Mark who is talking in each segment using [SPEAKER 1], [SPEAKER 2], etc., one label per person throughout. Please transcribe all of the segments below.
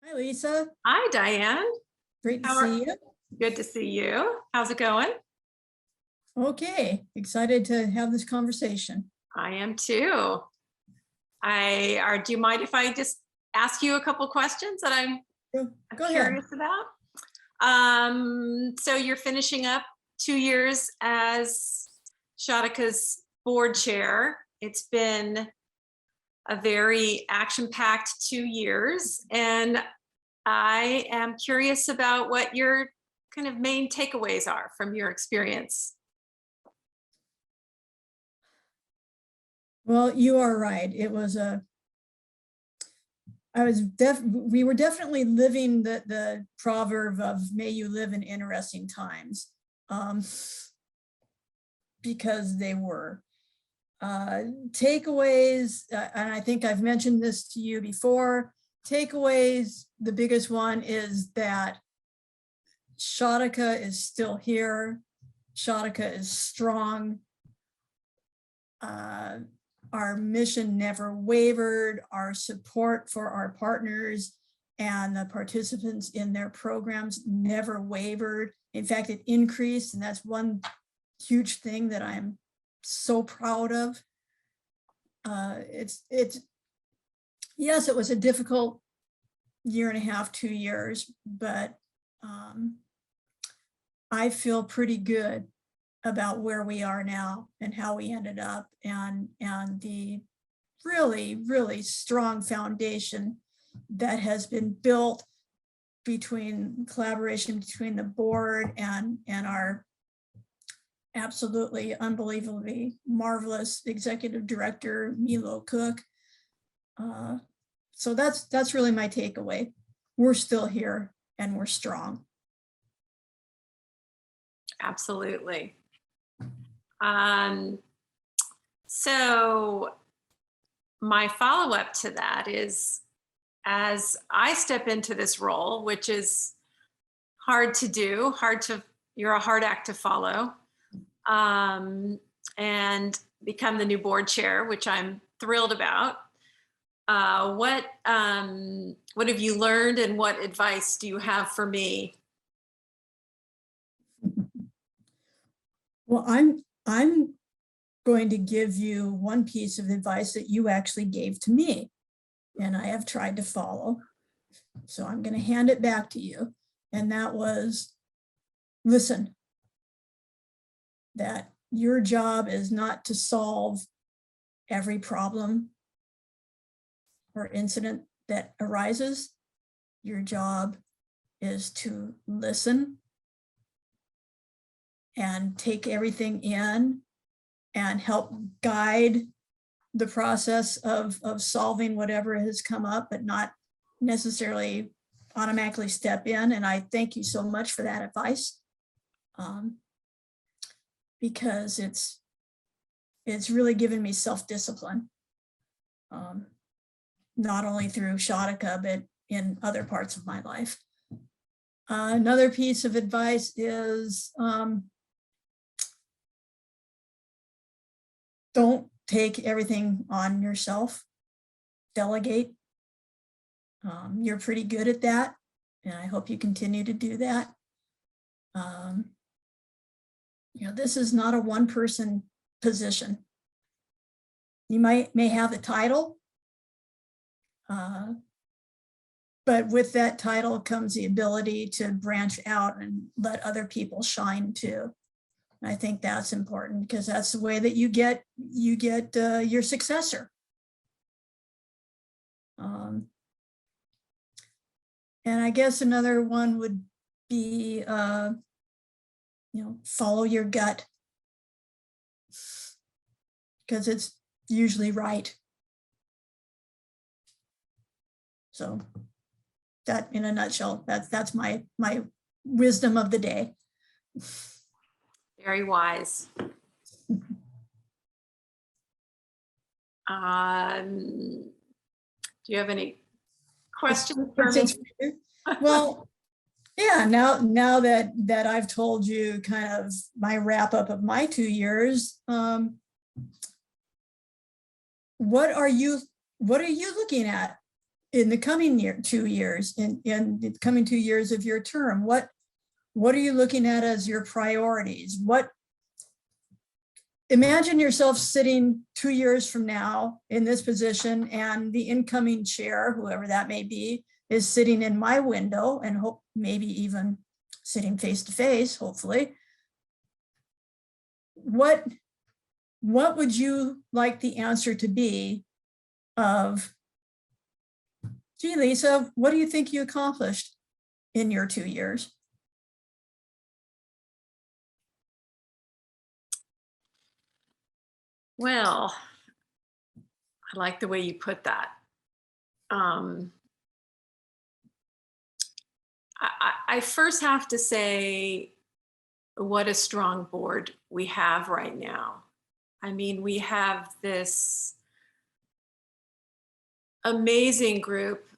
[SPEAKER 1] Hi, Lisa.
[SPEAKER 2] Hi, Diane.
[SPEAKER 1] Great to
[SPEAKER 2] How are-
[SPEAKER 1] see you.
[SPEAKER 2] Good to see you. How's it going?
[SPEAKER 1] Okay, excited to have this conversation.
[SPEAKER 2] I am too. Do you mind if I just ask you a couple questions that I'm
[SPEAKER 1] Go ahead.
[SPEAKER 2] curious about? So you're finishing up 2 years as Shadhika's board chair. It's been a very action-packed 2 years, and I am curious about what your kind of main takeaways are from your experience.
[SPEAKER 1] Well, you are right. It was we were definitely living the proverb of may you live in interesting times, because they were. Takeaways, and I think I've mentioned this to you before, takeaways, the biggest one is that Shadhika is still here. Shadhika is strong. Our mission never wavered. Our support for our partners and the participants in their programs never wavered. In fact, it increased, and that's one huge thing that I'm so proud of. Yes, it was a difficult 1.5, 2 years, but I feel pretty good about where we are now and how we ended up, and the really strong foundation that has been built between collaboration between the board and our absolutely unbelievably marvelous executive director, Milo Cook. So that's really my takeaway. We're still here and we're strong.
[SPEAKER 2] Absolutely. So my follow-up to that is, as I step into this role, which is hard to do, you're a hard act to follow, and become the new board chair, which I'm thrilled about. What have you learned, and what advice do you have for me?
[SPEAKER 1] Well, I'm going to give you one piece of advice that you actually gave to me, and I have tried to follow. So I'm going to hand it back to you. And that was, listen, that your job is not to solve every problem or incident that arises. Your job is to listen and take everything in and help guide the process of solving whatever has come up, but not necessarily automatically step in. And I thank you so much for that advice, because it's really given me self-discipline, not only through Shadhika, but in other parts of my life. Another piece of advice is, don't take everything on yourself. Delegate. You're pretty good at that, and I hope you continue to do that. This is not a one-person position. You may have the title, but with that title comes the ability to branch out and let other people shine too. I think that's important, because that's the way that you get your successor. And I guess another one would be, follow your gut, because it's usually right. So that, in a nutshell, that's my wisdom of the day.
[SPEAKER 2] Very wise. Do you have any questions for me?
[SPEAKER 1] Well, yeah, now that I've told you kind of my wrap up of my 2 years, what are you looking at in the coming 2 years, in the coming 2 years of your term? What are you looking at as your priorities? Imagine yourself sitting 2 years from now in this position, and the incoming chair, whoever that may be, is sitting in my window and maybe even sitting face to face, hopefully. What would you like the answer to be of, gee, Lisa, what do you think you accomplished in your 2 years?
[SPEAKER 2] Well, I like the way you put that. I first have to say what a strong board we have right now. I mean, we have this amazing group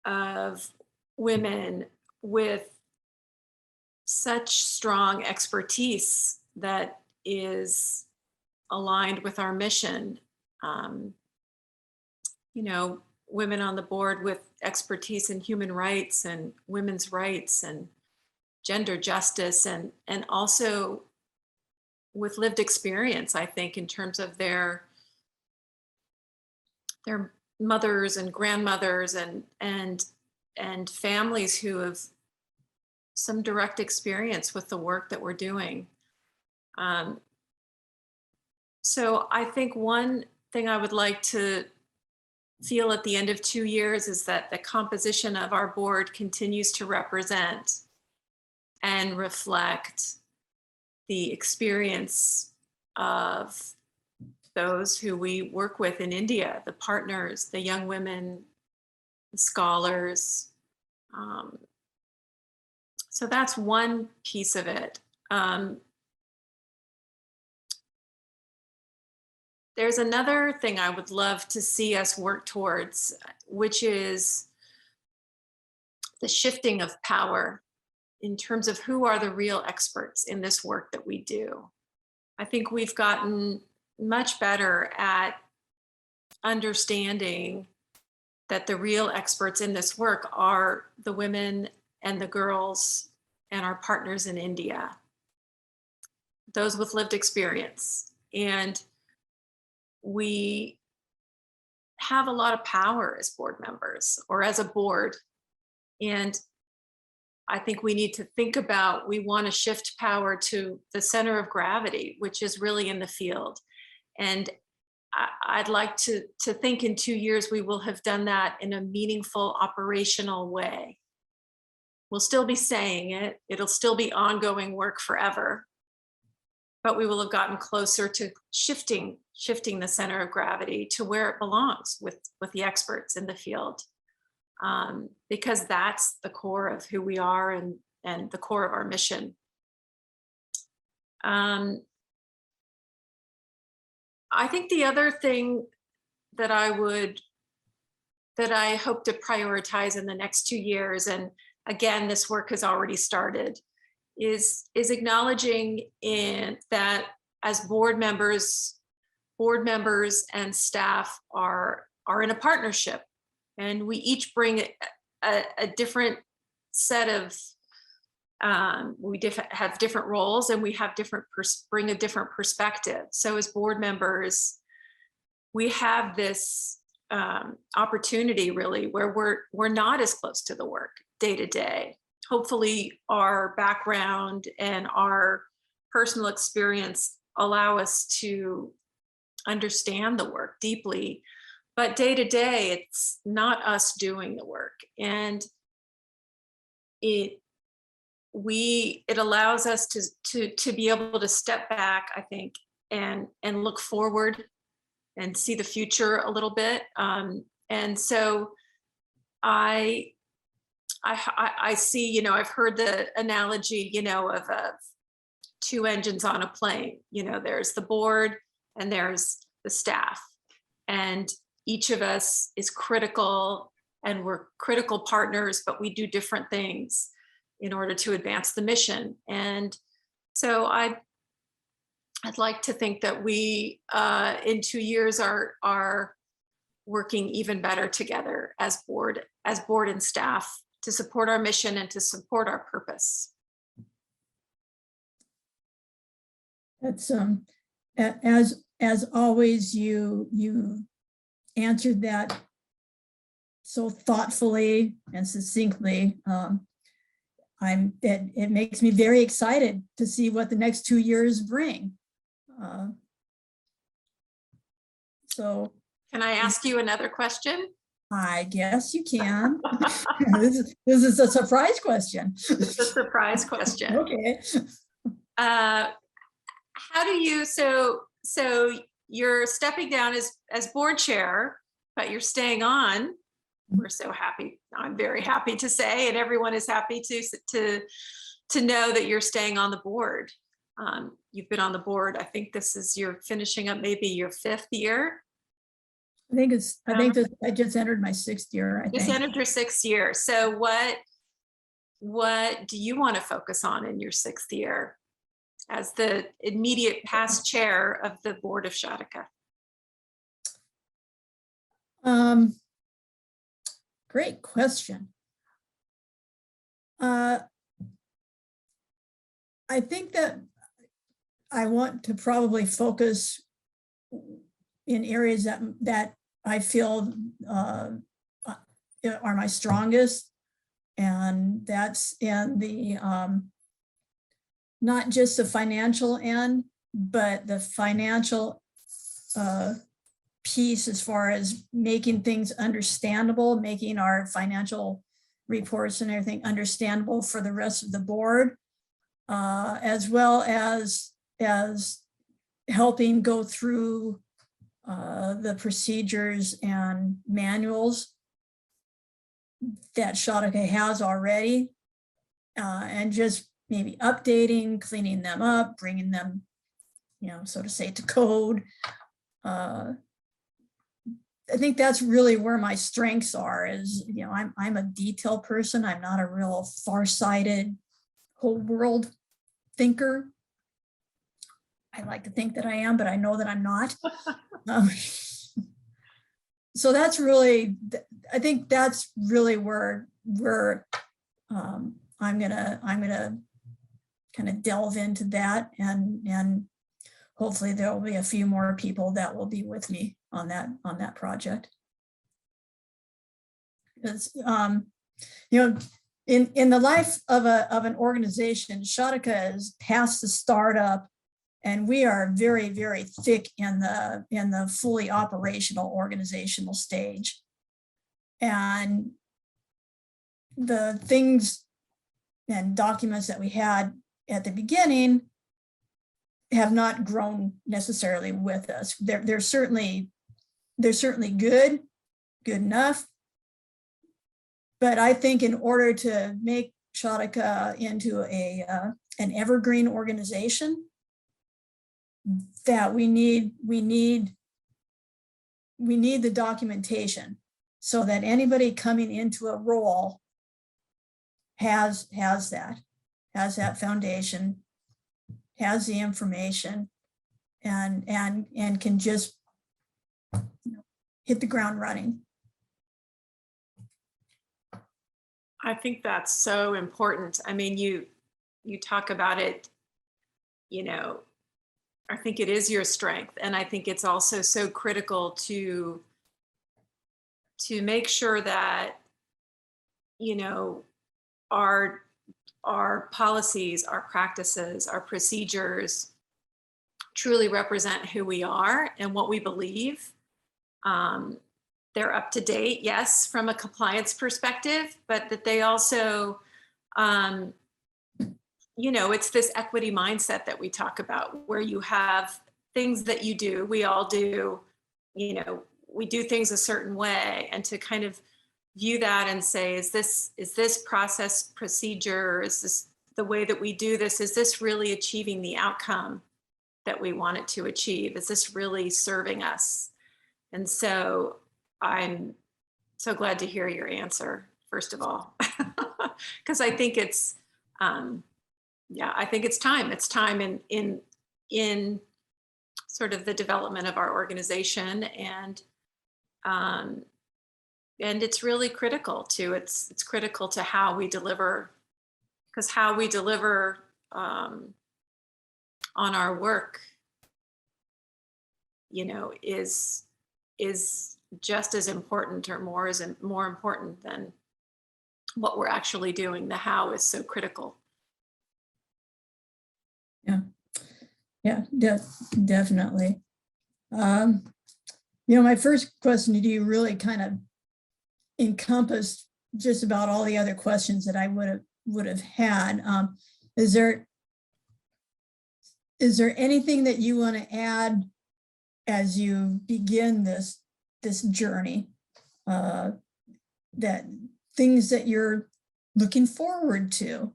[SPEAKER 2] of women with such strong expertise that is aligned with our mission. You know, women on the board with expertise in human rights and women's rights and gender justice, and also with lived experience, I think, in terms of their mothers and grandmothers and families who have some direct experience with the work that we're doing. So I think one thing I would like to feel at the end of 2 years is that the composition of our board continues to represent and reflect the experience of those who we work with in India, the partners, the young women, the scholars. So that's one piece of it. There's another thing I would love to see us work towards, which is the shifting of power in terms of who are the real experts in this work that we do. I think we've gotten much better at understanding that the real experts in this work are the women and the girls and our partners in India, those with lived experience. And we have a lot of power as board members or as a board. And I think we need to think about, we want to shift power to the center of gravity, which is really in the field. And I'd like to think in 2 years, we will have done that in a meaningful operational way. We'll still be saying it, it'll still be ongoing work forever, but we will have gotten closer to shifting the center of gravity to where it belongs with the experts in the field. Because that's the core of who we are and the core of our mission. I think the other thing that I hope to prioritize in the next 2 years, and again, this work has already started, is acknowledging that as board members and staff are in a partnership, and we each bring a different set of, have different roles, and we have bring a different perspective. So as board members, we have this opportunity really where we're not as close to the work day to day. Hopefully our background and our personal experience allow us to understand the work deeply, but day to day, it's not us doing the work. And it allows us to be able to step back, I think, and look forward and see the future a little bit. And so I see, I've heard the analogy, of 2 engines on a plane. There's the board and there's the staff, and each of us is critical, and we're critical partners, but we do different things in order to advance the mission. And so I'd like to think that we, in 2 years, are working even better together as board and staff to support our mission and to support our purpose.
[SPEAKER 1] That's as always, you answered that so thoughtfully and succinctly. It makes me very excited to see what the next 2 years bring. So
[SPEAKER 2] Can I ask you another question?
[SPEAKER 1] I guess you can. This is a surprise question.
[SPEAKER 2] It's a surprise question.
[SPEAKER 1] Okay.
[SPEAKER 2] How do you, so you're stepping down as board chair, but you're staying on. We're so happy. I'm very happy to say, and everyone is happy to know that you're staying on the board. You've been on the board. I think you're finishing up maybe your 5th year.
[SPEAKER 1] I just entered my 6th year. I
[SPEAKER 2] Just
[SPEAKER 1] think.
[SPEAKER 2] entered your 6th year. So what do you want to focus on in your 6th year as the immediate past chair of the board of Shadhika?
[SPEAKER 1] Great question. I think that I want to probably focus in areas that I feel are my strongest, and that's in the not just the financial end, but the financial piece as far as making things understandable, making our financial reports and everything understandable for the rest of the board, as well as helping go through the procedures and manuals that Shadhika has already, and just maybe updating, cleaning them up, bringing them, so to say, to code. I think that's really where my strengths are, is, I'm a detail person. I'm not a real far-sighted whole world thinker. I like to think that I am, but I know that I'm not. So that's really, I think that's really where I'm gonna kind of delve into that, and hopefully there will be a few more people that will be with me on that project. Because in the life of an organization, Shadhika is past the startup, and we are very, very thick in the fully operational organizational stage. And the things and documents that we had at the beginning have not grown necessarily with us. They're certainly good enough. But I think in order to make Shadhika into an evergreen organization, that we need the documentation, so that anybody coming into a role has that foundation, has the information, and can just hit the ground running.
[SPEAKER 2] I think that's so important. I mean, you talk about it, I think it is your strength. And I think it's also so critical to make sure that, our policies, our practices, our procedures truly represent who we are and what we believe. They're up to date, yes, from a compliance perspective, but that they also, it's this equity mindset that we talk about, where you have things that you do, we all do, we do things a certain way, and to kind of view that and say, is this process, procedure, is this the way that we do this, is this really achieving the outcome that we want it to achieve? Is this really serving us? And so I'm so glad to hear your answer, first of all, because I think it's, I think it's time. It's time in sort of the development of our organization, and And it's really critical to, it's critical to how we deliver, because how we deliver on our work, is just as important or more important than what we're actually doing. The how is so critical.
[SPEAKER 1] Yeah, yeah, definitely. My first question to you really kind of encompassed just about all the other questions that I would have had. Is there anything that you want to add as you begin this journey? That things that you're looking forward to?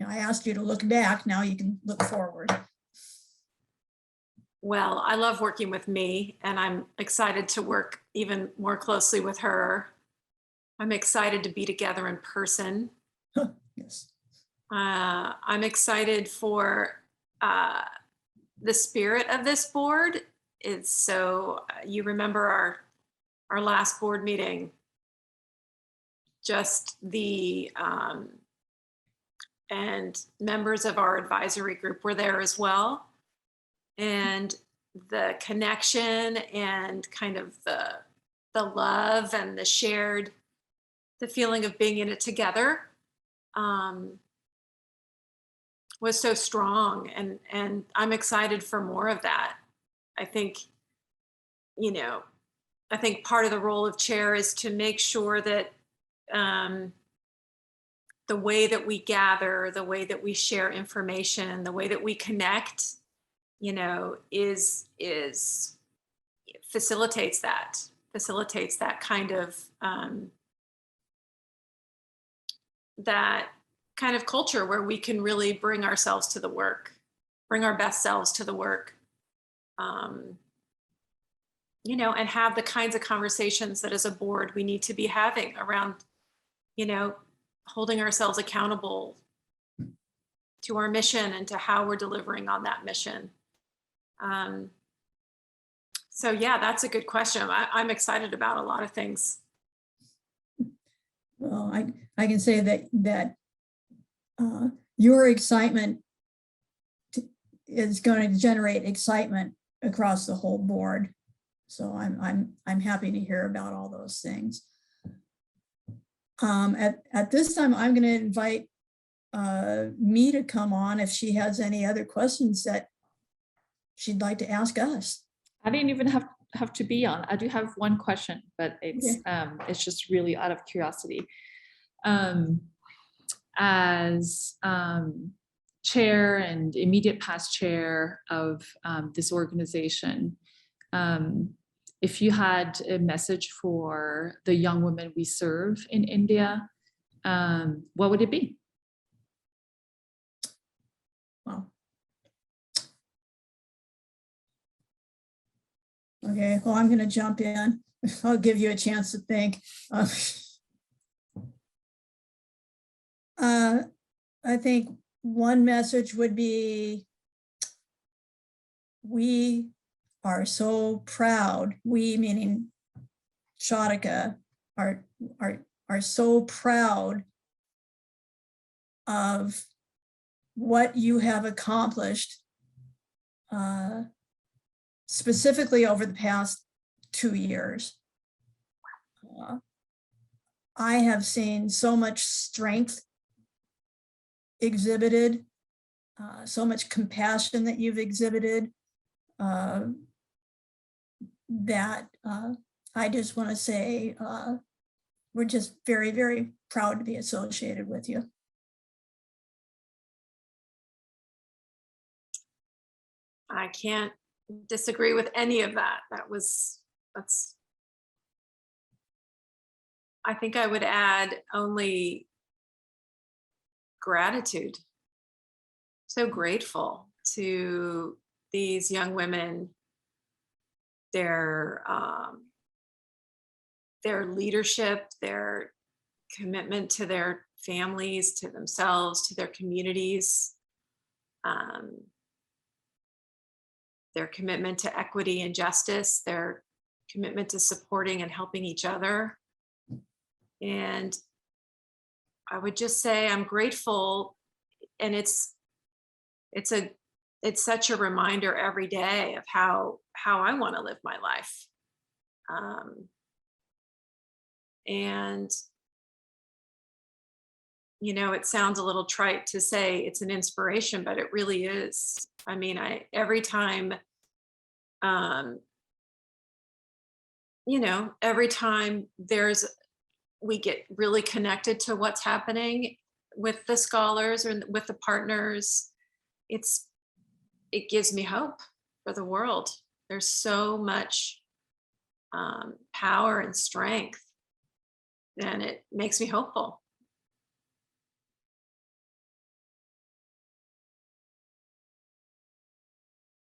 [SPEAKER 1] I asked you to look back. Now you can look forward.
[SPEAKER 2] Well, I love working with me, and I'm excited to work even more closely with her. I'm excited to be together in person.
[SPEAKER 1] Yes.
[SPEAKER 2] I'm excited for the spirit of this board. It's so, you remember our last board meeting, just the, and members of our advisory group were there as well. And the connection and kind of the love and the feeling of being in it together was so strong. And I'm excited for more of that. I think, I think part of the role of chair is to make sure that the way that we gather, the way that we share information, the way that we connect, is facilitates that kind of culture where we can really bring ourselves to the work, bring our best selves to the work, and have the kinds of conversations that as a board we need to be having around, holding ourselves accountable to our mission and to how we're delivering on that mission. So yeah, that's a good question. I'm excited about a lot of things.
[SPEAKER 1] Well, I can say that your excitement is going to generate excitement across the whole board. So I'm happy to hear about all those things. At this time, I'm going to invite me to come on if she has any other questions that she'd like to ask us.
[SPEAKER 3] I didn't even have to be on. I do have one question, but it's just really out of curiosity. As chair and immediate past chair of this organization, if you had a message for the young women we serve in India, what would it be?
[SPEAKER 1] Wow. Okay, well, I'm going to jump in. I'll give you a chance to think. I think one message would be, we are so proud, we meaning Shadhika, are so proud of what you have accomplished, specifically over the past 2 years. I have seen so much strength exhibited, so much compassion that you've exhibited, that I just want to say we're just very, very proud to be associated with you.
[SPEAKER 2] I can't disagree with any of that. I think I would add only gratitude. So grateful to these young women, their leadership, their commitment to their families, to themselves, to their communities. their commitment to equity and justice, their commitment to supporting and helping each other. And I would just say I'm grateful, and it's such a reminder every day of how I want to live my life. And you know, it sounds a little trite to say it's an inspiration, but it really is. I mean, every time, you know, every time we get really connected to what's happening with the scholars or with the partners, it gives me hope for the world. There's so much power and strength, and it makes me hopeful.